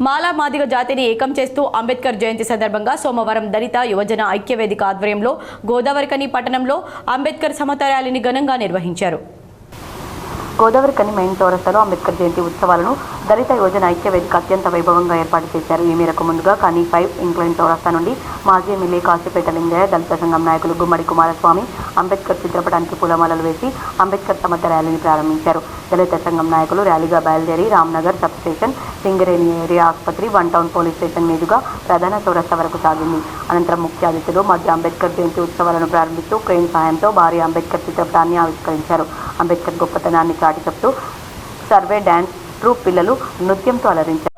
మాలా మాదిగ జాతిని ఏకం చేస్తూ అంబేద్కర్ జయంతి సందర్భంగా సోమవారం దళిత యువజన ఐక్యవేదిక ఆధ్వర్యంలో గోదావరికని పట్టణంలో అంబేద్కర్ సమత ర్యాలీని ఘనంగా నిర్వహించారు. గోదావరికని మెయిన్ చౌరస్తాలో అంబేద్కర్ జయంతి ఉత్సవాలను దళిత యువజన ఐక్యవేదిక అత్యంత వైభవంగా ఏర్పాటు చేశారు. ఈ మేరకు ముందుగా కనీ 5 ఇంక్లైన్ చౌరస్తా నుండి మాజీ ఎమ్మెల్యే కాశీపేట లింగయ్య, దళిత సంఘం నాయకులు గుమ్మడి కుమారస్వామి అంబేద్కర్ చిత్రపటానికి పూలమాలలు వేసి అంబేద్కర్ సమత ర్యాలీని ప్రారంభించారు. దళిత సంఘం నాయకులు ర్యాలీగా బయలుదేరి Ramnagar sub station, Singareni area ఆసుపత్రి, 1 టౌన్ పోలీస్ స్టేషన్ మీదుగా ప్రధాన చౌరస్తా వరకు సాగింది. అనంతరం ముఖ్య అతిథులు మధ్య అంబేద్కర్ జయంతి ఉత్సవాలను ప్రారంభిస్తూ క్రేన్ సహాయంతో భారీ అంబేద్కర్ చిత్రపటాన్ని ఆవిష్కరించారు. అంబేద్కర్ గొప్పతనాన్ని చాటి చెప్తూ సర్వే డ్యాన్స్ ట్రూప్ పిల్లలు నృత్యంతో అలరించారు.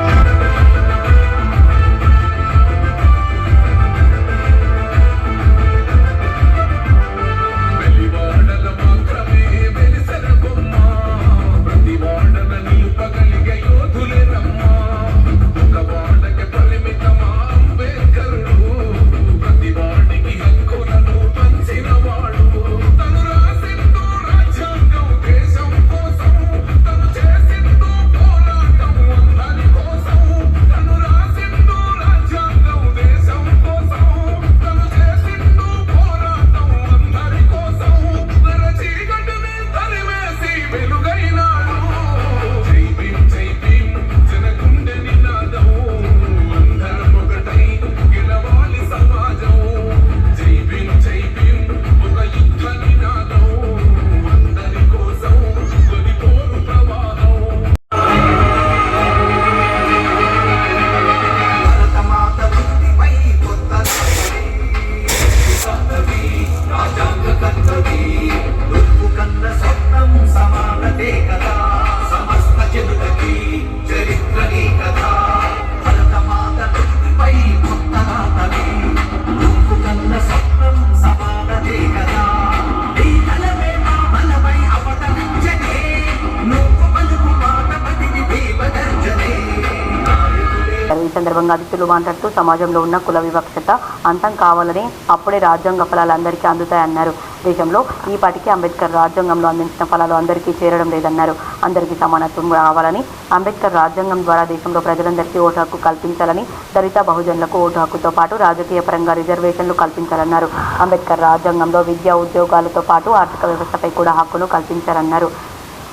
ఈ సందర్భంగా అతిథులు మాట్లాడుతూ సమాజంలో ఉన్న కుల వివక్షత అంతం కావాలని, అప్పుడే రాజ్యాంగ ఫలాలు అందరికీ అందుతాయన్నారు. దేశంలో ఈ పాటికి అంబేద్కర్ రాజ్యాంగంలో అందించిన ఫలాలు అందరికీ చేరడం లేదన్నారు. అందరికీ సమానత్వం రావాలని, అంబేద్కర్ రాజ్యాంగం ద్వారా దేశంలో ప్రజలందరికీ ఓటు హక్కు కల్పించాలని, దళిత బహుజనులకు ఓటు హక్కుతో పాటు రాజకీయ పరంగా రిజర్వేషన్లు కల్పించాలన్నారు. అంబేద్కర్ రాజ్యాంగంలో విద్యా ఉద్యోగాలతో పాటు ఆర్థిక వ్యవస్థపై కూడా హక్కును కల్పించారన్నారు.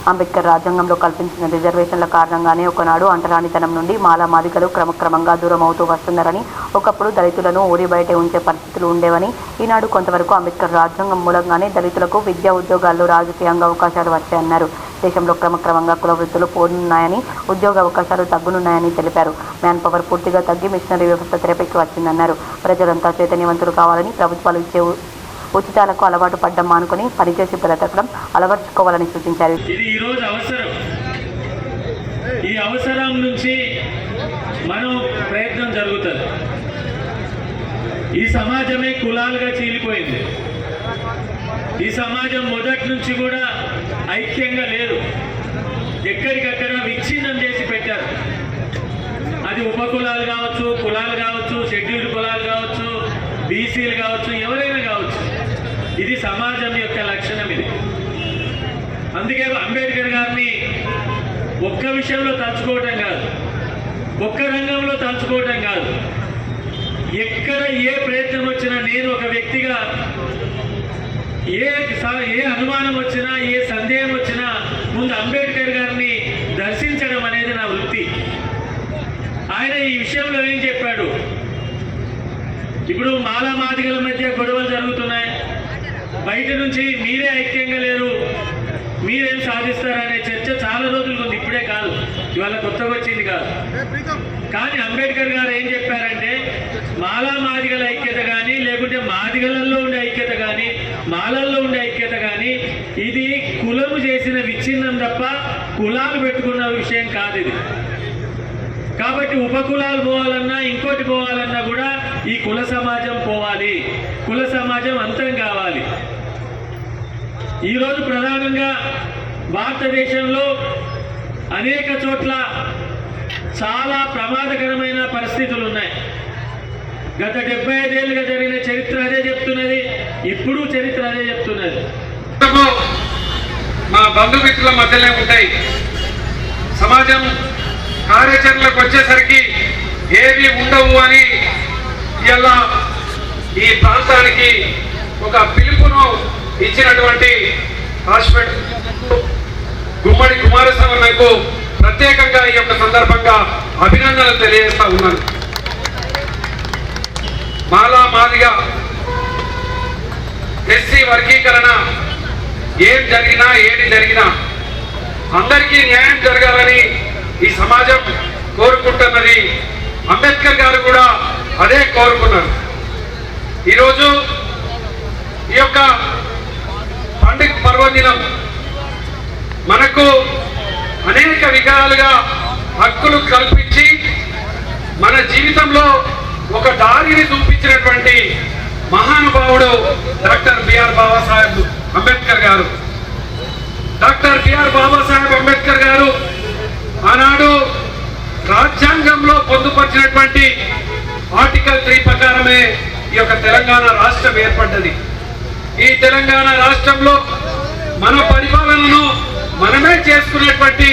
అంబేద్కర్ రాజ్యాంగంలో కల్పించిన రిజర్వేషన్ల కారణంగానే ఒకనాడు అంటరానితనం నుండి మాలా మాదిగలు క్రమక్రమంగా దూరం అవుతూ వస్తున్నారని, ఒకప్పుడు దళితులను ఊరి బయటే ఉంచే పరిస్థితులు ఉండేవని, ఈనాడు కొంతవరకు అంబేద్కర్ రాజ్యాంగం మూలంగానే దళితులకు విద్యా ఉద్యోగాల్లో రాజకీయంగా అవకాశాలు వచ్చాయన్నారు. దేశంలో క్రమక్రమంగా కుల వృత్తులు పోనున్నాయని, ఉద్యోగ అవకాశాలు తగ్గునున్నాయని తెలిపారు. మ్యాన్ పవర్ పూర్తిగా తగ్గి మిషనరీ వ్యవస్థ తెరపైకి వచ్చిందన్నారు. ప్రజలంతా చైతన్యవంతులు కావాలని, ప్రభుత్వాలు ఇచ్చే ఉచితాలకు అలవాటు పడ్డం మానుకొని పనిచేసి బ్రతకడం అలవర్చుకోవాలని సూచించారు. ఇది ఈరోజు అవసరం. ఈ అవసరం నుంచి మనం ప్రయత్నం జరుగుతుంది. ఈ సమాజమే కులాలుగా చీలిపోయింది. ఈ సమాజం మొదటి నుంచి కూడా ఐక్యంగా లేదు. ఎక్కడికక్కడ విచ్ఛిన్నం చేసి పెట్టారు. అది ఉపకులాలు కావచ్చు, కులాలు కావచ్చు, షెడ్యూల్డ్ కులాలు కావచ్చు, బీసీలు కావచ్చు, ఎవరైనా కావచ్చు. ఇది సమాజం యొక్క లక్షణం. ఇది అందుకే అంబేద్కర్ గారిని ఒక్క విషయంలో తలుచుకోవటం కాదు, ఒక్క రంగంలో తలుచుకోవటం కాదు, ఎక్కడ ఏ ప్రయత్నం వచ్చినా నేను ఒక వ్యక్తిగా ఏ అనుమానం వచ్చినా, ఏ సందేహం వచ్చినా ముందు అంబేద్కర్ గారిని దర్శించడం అనేది నా వృత్తి. ఆయన ఈ విషయంలో ఏం చెప్పాడు? ఇప్పుడు మాలా మాదిగల మధ్య గొడవలు జరుగుతున్నాయి. బయట నుంచి మీరే ఐక్యంగా లేరు, మీరేం సాధిస్తారనే చర్చ చాలా రోజులు ఉంది. ఇప్పుడే కాదు, ఇవాళ కొత్తగా వచ్చింది కాదు. కానీ అంబేద్కర్ గారు ఏం చెప్పారంటే, మాలా మాదిగల ఐక్యత కానీ, లేకుంటే మాదిగలలో ఉండే ఐక్యత కానీ, మాలల్లో ఉండే ఐక్యత కానీ, ఇది కులము చేసిన విచ్ఛిన్నం తప్ప కులాలు పెట్టుకున్న విషయం కాదు ఇది. కాబట్టి ఉపకులాలు పోవాలన్నా, ఇంకోటి పోవాలన్నా కూడా ఈ కుల సమాజం పోవాలి, కుల సమాజం అంతం కావాలి. ఈరోజు ప్రధానంగా భారతదేశంలో అనేక చోట్ల చాలా ప్రమాదకరమైన పరిస్థితులు ఉన్నాయి. గత 75 ఏళ్ళుగా జరిగిన చరిత్ర అదే చెప్తున్నది, ఇప్పుడు చరిత్ర అదే చెప్తున్నది. మా బంధుమిత్రుల మధ్యలో ఉంటాయి. సమాజం కార్యాచరణలకు వచ్చేసరికి ఎప్పటికీ ఉండవు అని ఇలా ఈ ప్రాంతానికి ఒక పిలుపును ఇచ్చినటువంటి హాస్పిటల్ గుమ్మడి కుమారస్వామికు ప్రత్యేకంగా ఈ యొక్క సందర్భంగా అభినందనలు తెలియజేస్తా ఉన్నాను. మాలా మాదిగా ఎస్సీ వర్గీకరణ ఏం జరిగినా ఏది జరిగినా అందరికీ న్యాయం జరగాలని ఈ సమాజం కోరుకుంటున్నది. అంబేద్కర్ గారు కూడా అదే కోరుకున్నారు. ఈరోజు ఈ యొక్క పండుగ పర్వదినం మనకు అనేక విధాలుగా హక్కులు కల్పించి మన జీవితంలో ఒక దారిని చూపించినటువంటి మహానుభావుడు డాక్టర్ బిఆర్ బాబాసాహెబ్ అంబేద్కర్ గారు. డాక్టర్ బిఆర్ బాబాసాహెబ్ అంబేద్కర్ గారు ఆనాడు రాజ్యాంగంలో పొందుపరిచినటువంటి ఆర్టికల్ 3 ప్రకారమే ఈ యొక్క తెలంగాణ రాష్ట్రం ఏర్పడ్డది. ఈ తెలంగాణ రాష్ట్రంలో మన పరిపాలనను మనమే చేసుకునేటువంటి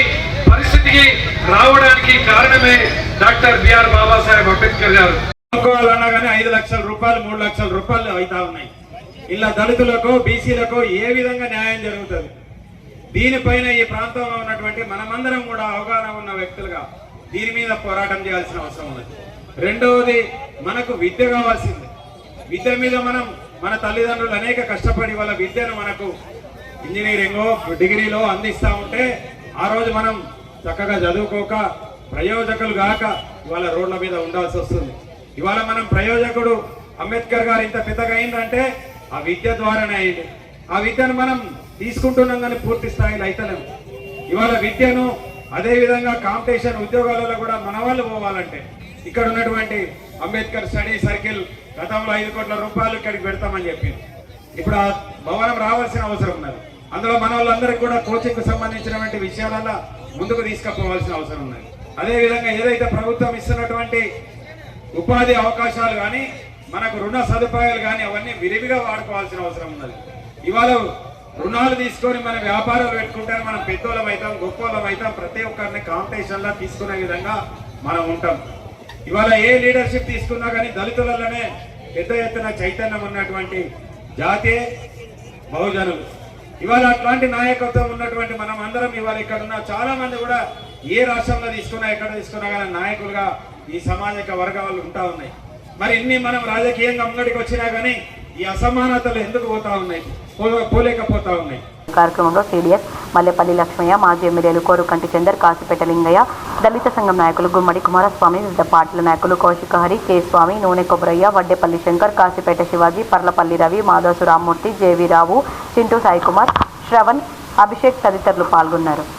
పరిస్థితికి రావడానికి కారణమే డాక్టర్ బిఆర్ బాబాసాహెబ్ అంబేద్కర్ గారు. అనుకోవాలన్నా కానీ 5 లక్షల రూపాయలు 3 లక్షల రూపాయలు అవుతా ఉన్నాయి. ఇలా దళితులకు బీసీలకు ఏ విధంగా న్యాయం జరుగుతుంది? దీనిపైన ఈ ప్రాంతంలో ఉన్నటువంటి మనమందరం కూడా అవగాహన ఉన్న వ్యక్తులుగా దీని మీద పోరాటం చేయాల్సిన అవసరం ఉన్నది. రెండవది, మనకు విద్య కావాల్సింది. విద్య మీద మన తల్లిదండ్రులు అనేక కష్టపడి వాళ్ళ విద్యను మనకు ఇంజనీరింగో డిగ్రీలో అందిస్తూ ఉంటే ఆ రోజు మనం చక్కగా చదువుకోక ప్రయోజకులు గాక ఇవాళ రోడ్ల మీద ఉండాల్సి వస్తుంది. ఇవాళ మనం ప్రయోజకుడు అంబేద్కర్ గారు ఇంత పెద్దగా అయిందంటే ఆ విద్య ద్వారానే అయింది. ఆ విద్యను మనం తీసుకుంటున్నాం కానీ పూర్తి స్థాయిలో అయితలేము. ఇవాళ విద్యను అదేవిధంగా కాంపిటీషన్ ఉద్యోగాలలో కూడా మన వాళ్ళు పోవాలంటే ఇక్కడ ఉన్నటువంటి అంబేద్కర్ స్టడీ సర్కిల్ గతంలో 5 కోట్ల రూపాయలు ఇక్కడికి పెడతామని చెప్పింది. ఇప్పుడు ఆ భవనం రావాల్సిన అవసరం ఉన్నది. అందులో మన వాళ్ళందరికీ కూడా కోచింగ్కు సంబంధించినటువంటి విషయాలలో ముందుకు తీసుకుపోవాల్సిన అవసరం ఉన్నది. అదేవిధంగా ఏదైతే ప్రభుత్వం ఇస్తున్నటువంటి ఉపాధి అవకాశాలు కానీ మనకు రుణ సదుపాయాలు కానీ అవన్నీ విరివిగా వాడుకోవాల్సిన అవసరం ఉన్నది. ఇవాళ రుణాలు తీసుకొని మన వ్యాపారాలు పెట్టుకుంటే మనం పెద్దోళ్ళం అవుతాం, గొప్పోళ్ళం అవుతాం. ప్రతి ఒక్కరిని కాంపిటీషన్లా తీసుకునే విధంగా మనం ఉంటాం. ఇవాళ ఏ లీడర్షిప్ తీసుకున్నా కానీ దళితులలోనే పెద్ద ఎత్తున చైతన్యం ఉన్నటువంటి జాతే బహుజనులు. ఇవాళ అట్లాంటి నాయకత్వం ఉన్నటువంటి మనం అందరం ఇవాళ ఇక్కడ ఉన్న చాలా మంది కూడా ఏ రాష్ట్రంలో తీసుకున్నా ఎక్కడ తీసుకున్నా కానీ నాయకులుగా ఈ సామాజిక వర్గాలు ఉంటా ఉన్నాయి. మరి ఇన్ని మనం రాజకీయంగా ముంగడికి వచ్చినా కానీ ఈ అసమానతలు ఎందుకు పోలేకపోతా ఉన్నాయి? కార్యక్రమంలో సిడిఎస్ మల్లెపల్లి లక్ష్మయ్య, మాజీ ఎమ్మెల్యేలు కోరుకంటి చందర్, కాసిపేట లింగయ్య, దళిత సంఘం నాయకులు గుమ్మడి కుమారస్వామి, వివిధ పార్టీల నాయకులు కౌశిక హరి, కె స్వామి, నూనె కొబ్బరయ్య, వడ్డేపల్లి శంకర్, కాసిపేట శివాజీ, పర్లపల్లి రవి, మాధవసు రామ్మూర్తి, జేవి రావు, చింటూ సాయికుమార్, శ్రవణ్, అభిషేక్ తదితరులు పాల్గొన్నారు.